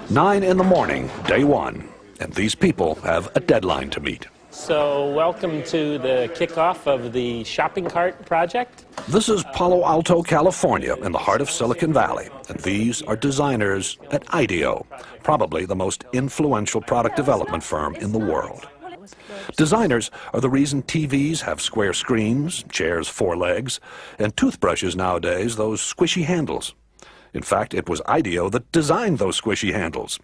9 in the morning, day one, and these people have a deadline to meet. So welcome to the kickoff of the shopping cart project. This is Palo Alto, California, in the heart of Silicon Valley, and these are designers at Ideo, probably the most influential product development firm in the world. Designers are the reason TVs have square screens, chairs 4 legs, and toothbrushes nowadays those squishy handles. In fact, it was Ideo that designed those squishy handles.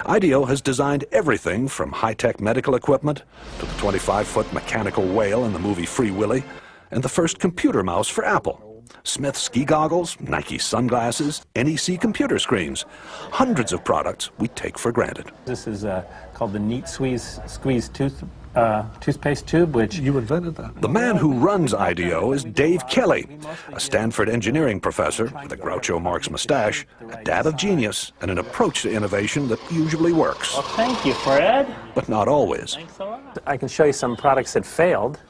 Ideo has designed everything from high-tech medical equipment to the 25-foot mechanical whale in the movie Free Willy and the first computer mouse for Apple. Smith ski goggles, Nike sunglasses, NEC computer screens. Hundreds of products we take for granted. This is called the Neat Squeeze toothpaste tube, which... You invented that. The man who runs Ideo is Dave Kelly, a Stanford engineering professor with a Groucho Marx mustache, a dab of genius, and an approach to innovation that usually works. Well, thank you, Fred. But not always. Thanks a lot. I can show you some products that failed.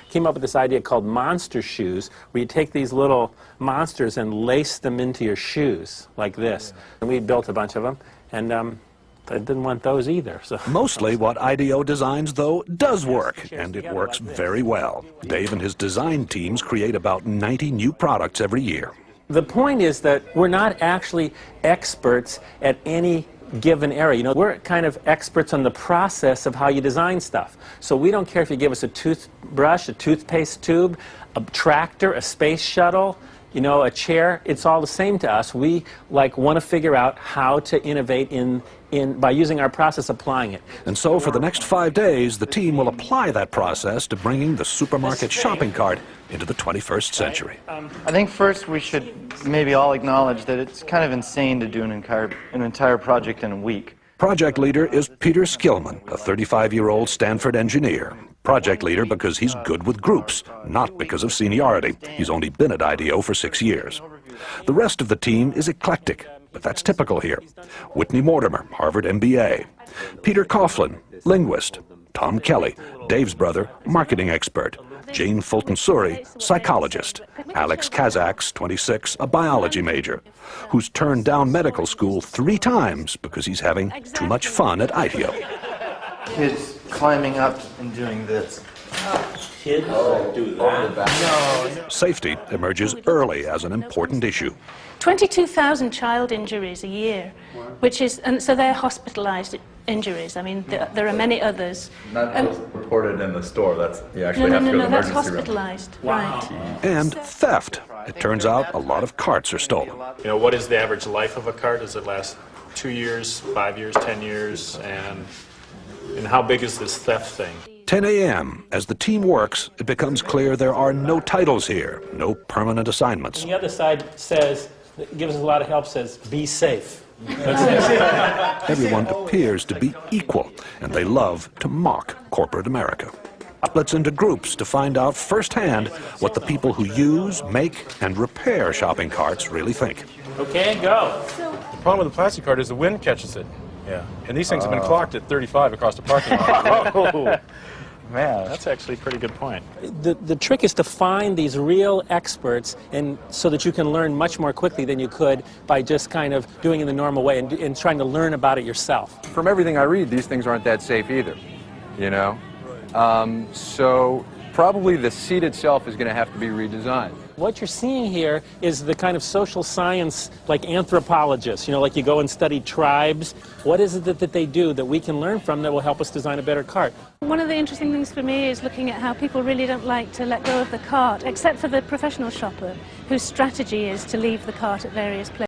Came up with this idea called monster shoes, where you take these little monsters and lace them into your shoes, like this. And we built a bunch of them, and I didn't want those either. So. Mostly what Ideo designs, though, does work, and it works very well. Dave and his design teams create about 90 new products every year. The point is that we're not actually experts at any given area. You know, we're kind of experts on the process of how you design stuff. So we don't care if you give us a toothbrush, a toothpaste tube, a tractor, a space shuttle, you know, a chair. It's all the same to us. We want to figure out how to innovate by using our process, applying it. And so for the next 5 days, the team will apply that process to bringing the supermarket shopping cart into the 21st century. I think first we should maybe all acknowledge that it's kind of insane to do an entire project in a week. Project leader is Peter Skillman, a 35-year-old Stanford engineer. Project leader because he's good with groups, not because of seniority. He's only been at Ideo for 6 years. The rest of the team is eclectic, but that's typical here. Whitney Mortimer, Harvard MBA. Peter Coughlin, linguist. Tom Kelly, Dave's brother, marketing expert. Jane Fulton-Suri, psychologist. Alex Kazaks, 26, a biology major, who's turned down medical school 3 times because he's having too much fun at Ideo. Kids climbing up and doing this. Kids do that. No. Safety emerges early as an important issue. 22,000 child injuries a year, and so they're hospitalized injuries. I mean, there are many others. Not those reported in the store. That's you actually have to go to the that's emergency room. hospitalized, Wow. right. And theft. It turns out a lot of carts are stolen. You know, what is the average life of a cart? Does it last 2 years, 5 years, 10 years? And how big is this theft thing? 10 a.m. As the team works, it becomes clear there are no titles here, no permanent assignments. And the other side says, gives us a lot of help, says, be safe. Everyone appears to be equal, and they love to mock corporate America. Outlets into groups to find out firsthand what the people who use, make, and repair shopping carts really think. Okay, go. The problem with the plastic cart is the wind catches it. Yeah. And these things have been clocked at 35 across the parking lot. Oh, man, that's actually a pretty good point. The trick is to find these real experts, and so that you can learn much more quickly than you could by just kind of doing it the normal way and trying to learn about it yourself. From everything I read, these things aren't that safe either, you know? So probably the seat itself is going to have to be redesigned. What you're seeing here is the kind of social science, like anthropologists, you know, like you go and study tribes. What is it that they do that we can learn from that will help us design a better cart? One of the interesting things for me is looking at how people really don't like to let go of the cart, except for the professional shopper, whose strategy is to leave the cart at various places.